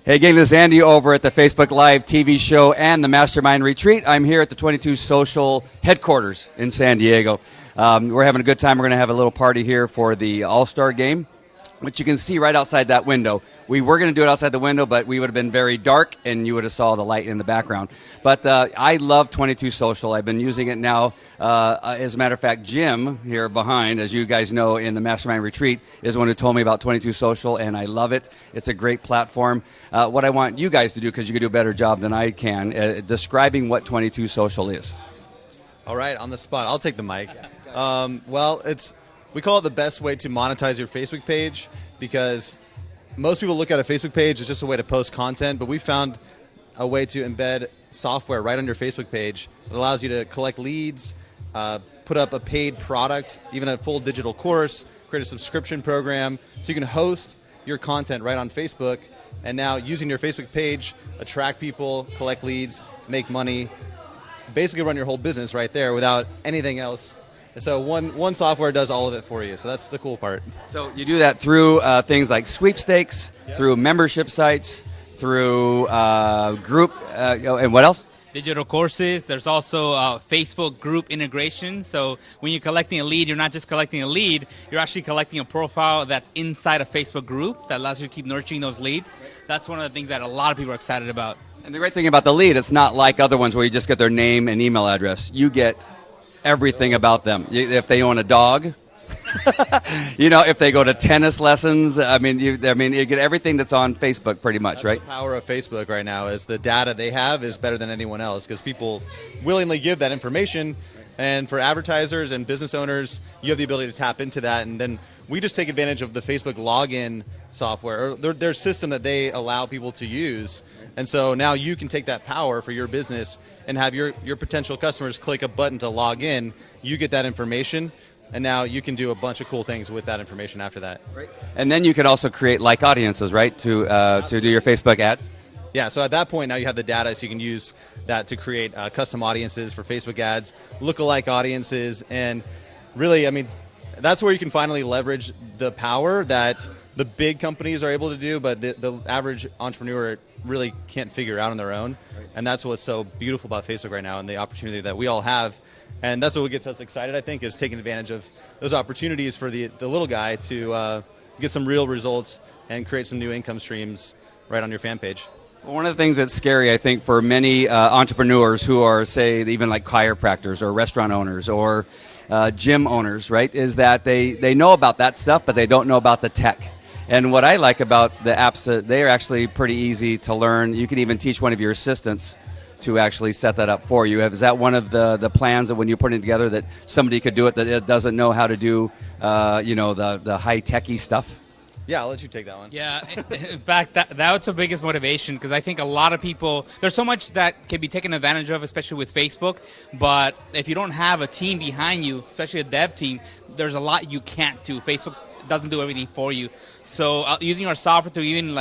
Hey gang, this is Andy over at the Facebook Live TV show and the Mastermind Retreat. I'm here at the 22 Social headquarters in San Diego. We're having a good time. We're going to have a little party here for the All-Star game, which you can see right outside that window. We were going to do it outside the window, but we would have been very dark, and you would have saw the light in the background. But I love 22 Social. I've been using it now. As a matter of fact, Jim here behind, as you guys know, in the Mastermind Retreat, is the one who told me about 22 Social, and I love it. It's a great platform. What I want you guys to do, because you can do a better job than I can, describing what 22 Social is. All right, on the spot. I'll take the mic. Well, we call it the best way to monetize your Facebook page, because most people look at a Facebook page as just a way to post content, but we found a way to embed software right on your Facebook page that allows you to collect leads, put up a paid product, even a full digital course, create a subscription program, so you can host your content right on Facebook, and now using your Facebook page, attract people, collect leads, make money, basically run your whole business right there without anything else. So one software does all of it for you. So that's the cool part. So you do that through things like sweepstakes, through membership sites, through group, and what else? Digital courses. There's also Facebook group integration. So when you're collecting a lead, you're not just collecting a lead, you're actually collecting a profile that's inside a Facebook group that allows you to keep nurturing those leads. That's one of the things that a lot of people are excited about. And the great thing about the lead, it's not like other ones where you just get their name and email address. You get everything about them. If they own a dog, if they go to tennis lessons, I mean, you get everything that's on Facebook pretty much, right? The power of Facebook right now is the data they have is better than anyone else, because people willingly give that information. And for advertisers and business owners, you have the ability to tap into that. And then we just take advantage of the Facebook login software, or their system that they allow people to use. And so now you can take that power for your business and have your potential customers click a button to log in. You get that information, and now you can do a bunch of cool things with that information after that. Right. And then you can also create like audiences, right, to do your Facebook ads? Yeah, so at that point now you have the data, so you can use that to create custom audiences for Facebook ads, lookalike audiences, and really, I mean, that's where you can finally leverage the power that the big companies are able to do, but the average entrepreneur really can't figure out on their own. And that's what's so beautiful about Facebook right now and the opportunity that we all have. And that's what gets us excited, I think, is taking advantage of those opportunities for the little guy to get some real results and create some new income streams right on your fan page. Well, one of the things that's scary, I think, for many entrepreneurs who are, say, even like chiropractors or restaurant owners or gym owners, right, is that they know about that stuff, but they don't know about the tech. And what I like about the apps, they are actually pretty easy to learn. You can even teach one of your assistants to actually set that up for you. Is that one of the plans that when you're putting it together that somebody could do it that it doesn't know how to do, the high-techy stuff? Yeah, I'll let you take that one. Yeah, in fact, that's the biggest motivation, because I think a lot of people, there's so much that can be taken advantage of, especially with Facebook, but if you don't have a team behind you, especially a dev team, there's a lot you can't do. Facebook doesn't do everything for you. So using our software to even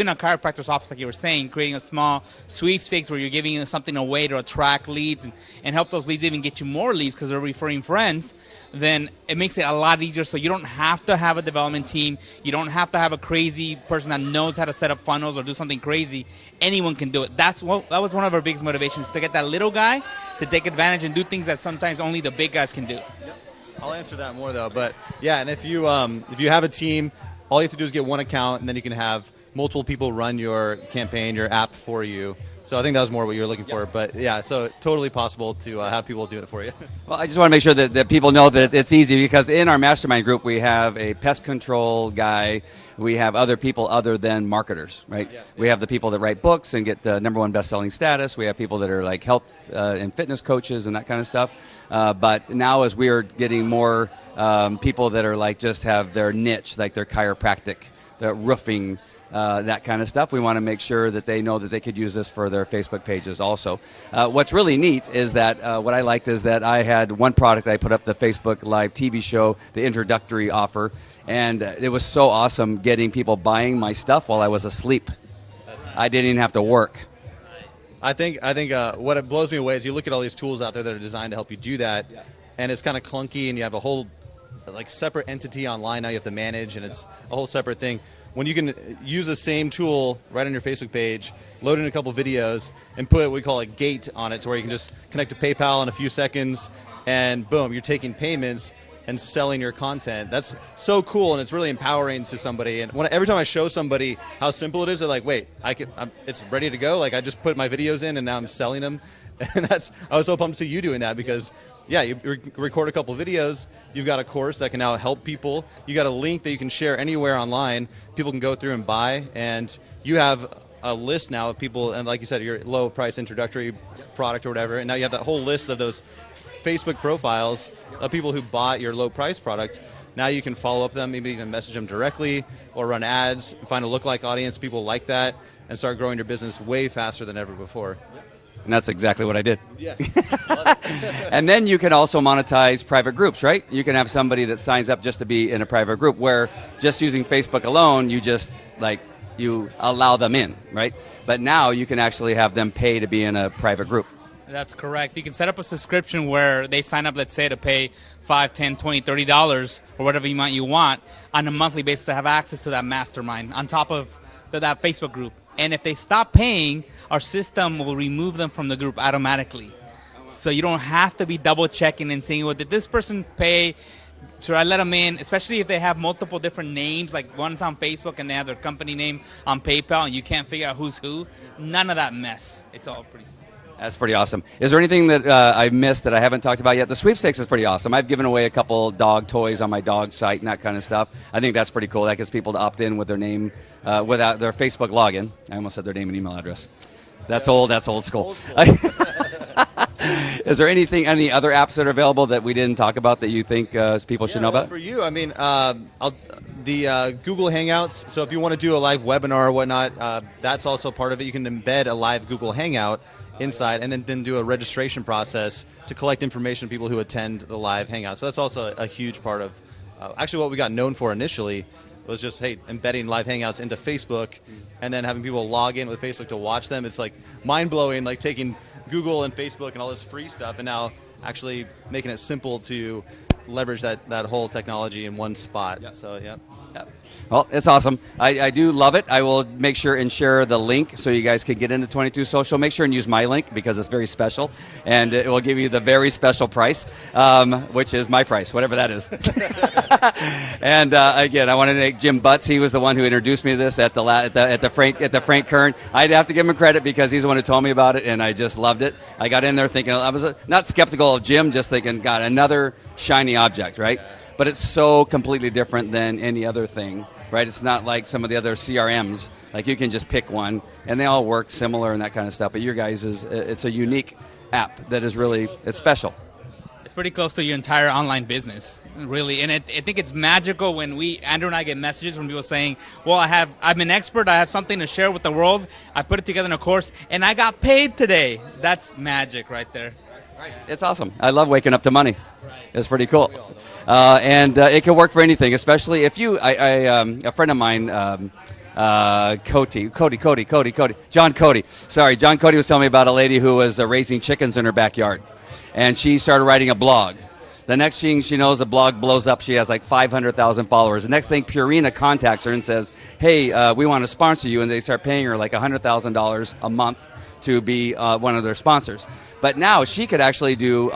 a chiropractor's office, like you were saying, creating a small sweepstakes where you're giving something away to attract leads and help those leads even get you more leads because they're referring friends, then it makes it a lot easier. So you don't have to have a development team. You don't have to have a crazy person that knows how to set up funnels or do something crazy. Anyone can do it. That was one of our biggest motivations, to get that little guy to take advantage and do things that sometimes only the big guys can do. I'll answer that more though, but yeah, and if you have a team, all you have to do is get one account, and then you can have multiple people run your campaign, your app for you. So I think that was more what you were looking for, but yeah, so totally possible to have people do it for you. Well, I just want to make sure that people know that it's easy, because in our mastermind group we have a pest control guy, we have other people other than marketers, right? Yeah. We have the people that write books and get the #1 best-selling status. We have people that are like health and fitness coaches and that kind of stuff. But now as we are getting more people that are like just have their niche, like their chiropractic, their roofing, that kind of stuff, we want to make sure that they know that they could use this for their Facebook pages also. What's really neat is that what I liked is that I had one product I put up, the Facebook Live TV show, the introductory offer, and it was so awesome getting people buying my stuff while I was asleep. I didn't even have to work. I think what it blows me away is you look at all these tools out there that are designed to help you do that, and it's kind of clunky, and you have a whole like separate entity online now you have to manage, and it's a whole separate thing. when you can use the same tool right on your Facebook page, load in a couple videos, and put what we call a gate on it, to where you can just connect to PayPal in a few seconds, and boom, you're taking payments and selling your content. That's so cool, and it's really empowering to somebody. And every time I show somebody how simple it is, they're like, "Wait, it's ready to go! Like, I just put my videos in, and now I'm selling them." And I was so pumped to see you doing that, because yeah, you record a couple videos, you've got a course that can now help people, you got a link that you can share anywhere online, people can go through and buy, and you have a list now of people, and like you said, your low price introductory product or whatever, and now you have that whole list of those Facebook profiles of people who bought your low price product. Now you can follow up them, maybe even message them directly, or run ads, find a lookalike audience, people like that, and start growing your business way faster than ever before. And that's exactly what I did. Yes. And then you can also monetize private groups, right? You can have somebody that signs up just to be in a private group, where just using Facebook alone, you allow them in, right? But now you can actually have them pay to be in a private group. That's correct. You can set up a subscription where they sign up, let's say, to pay $5, $10, $20, $30 or whatever amount you want on a monthly basis to have access to that mastermind on top of that Facebook group. And if they stop paying, our system will remove them from the group automatically. So you don't have to be double checking and seeing, well, did this person pay? Should I let them in? Especially if they have multiple different names, like one's on Facebook and they have their company name on PayPal and you can't figure out who's who. None of that mess. It's all pretty. That's pretty awesome. Is there anything that I've missed that I haven't talked about yet? The sweepstakes is pretty awesome. I've given away a couple dog toys on my dog site and that kind of stuff. I think that's pretty cool. That gets people to opt in with their name, without their Facebook login. I almost said their name and email address. That's old. That's old school. Is there any other apps that are available that we didn't talk about that you think people should know about? For you, I mean, the Google Hangouts. So if you want to do a live webinar or whatnot, that's also part of it. You can embed a live Google Hangout inside, and then do a registration process to collect information on people who attend the live hangout. So that's also a huge part of actually what we got known for initially was just, hey, embedding live hangouts into Facebook and then having people log in with Facebook to watch them. It's like mind-blowing, like taking Google and Facebook and all this free stuff and now actually making it simple to leverage that whole technology in one spot. Yep. So, yeah. Yep. Well, it's awesome. I do love it. I will make sure and share the link so you guys can get into 22 Social. Make sure and use my link because it's very special, and it will give you the very special price, which is my price, whatever that is. And again, I want to thank Jim Butts. He was the one who introduced me to this at the Frank Kern. I'd have to give him credit because he's the one who told me about it, and I just loved it. I got in there thinking, I was not skeptical of Jim, just thinking, God, another shiny object, right? But it's so completely different than any other thing, right? It's not like some of the other CRMs. Like you can just pick one, and they all work similar and that kind of stuff. But your guys' it's a unique app that is really, it's special. It's pretty close to your entire online business, really. And I think it's magical when Andrew and I get messages from people saying, well, I'm an expert, I have something to share with the world, I put it together in a course, and I got paid today. That's magic right there. Right. It's awesome. I love waking up to money. Right. It's pretty cool. And it can work for anything, especially if you, a friend of mine, John Cody. Sorry, John Cody was telling me about a lady who was raising chickens in her backyard. And she started writing a blog. The next thing she knows, the blog blows up. She has like 500,000 followers. The next thing, Purina contacts her and says, hey, we want to sponsor you. And they start paying her like $100,000 a month to be one of their sponsors. But now she could actually do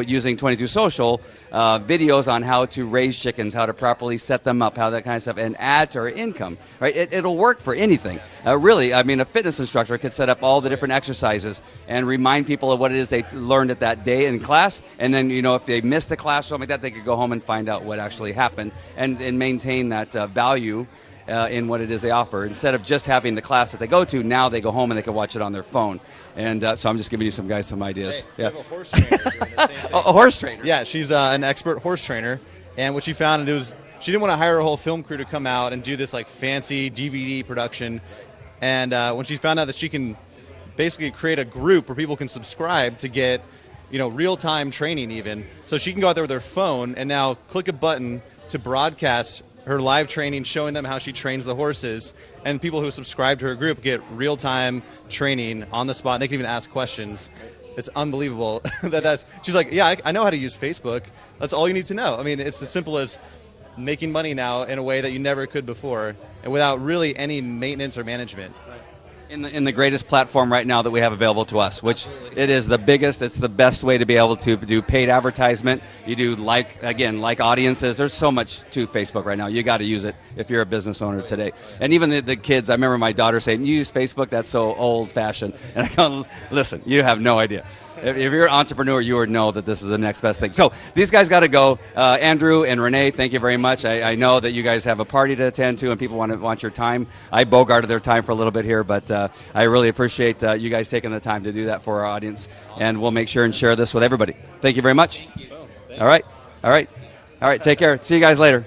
using 22 Social videos on how to raise chickens, how to properly set them up, how that kind of stuff, and add to her income. Right? It'll work for anything. Really, I mean, a fitness instructor could set up all the different exercises and remind people of what it is they learned at that day in class. And then, if they missed a class or something like that, they could go home and find out what actually happened and maintain that value in what it is they offer. Instead of just having the class that they go to, now they go home and they can watch it on their phone. And so I'm just giving you some ideas. Hey, yeah. We have a horse trainer doing the same thing. A horse trainer? Yeah, she's an expert horse trainer. And what she found, she didn't want to hire a whole film crew to come out and do this like fancy DVD production. And when she found out that she can basically create a group where people can subscribe to get real-time training even. So she can go out there with her phone and now click a button to broadcast her live training, showing them how she trains the horses, and people who subscribe to her group get real-time training on the spot. They can even ask questions. It's unbelievable. She's like, yeah, I know how to use Facebook. That's all you need to know. I mean, it's as simple as making money now in a way that you never could before, and without really any maintenance or management. In the greatest platform right now that we have available to us, which it is the biggest, it's the best way to be able to do paid advertisement. You do like audiences. There's so much to Facebook right now. You got to use it if you're a business owner today. And even the kids, I remember my daughter saying, "You use Facebook? That's so old-fashioned." And I go, "Listen, you have no idea. If you're an entrepreneur, you would know that this is the next best thing." So these guys got to go. Andrew and Rene, thank you very much. I know that you guys have a party to attend to, and people want your time. I bogarted their time for a little bit here, but I really appreciate you guys taking the time to do that for our audience, and we'll make sure and share this with everybody. Thank you very much. Thank you. All right. Take care. See you guys later.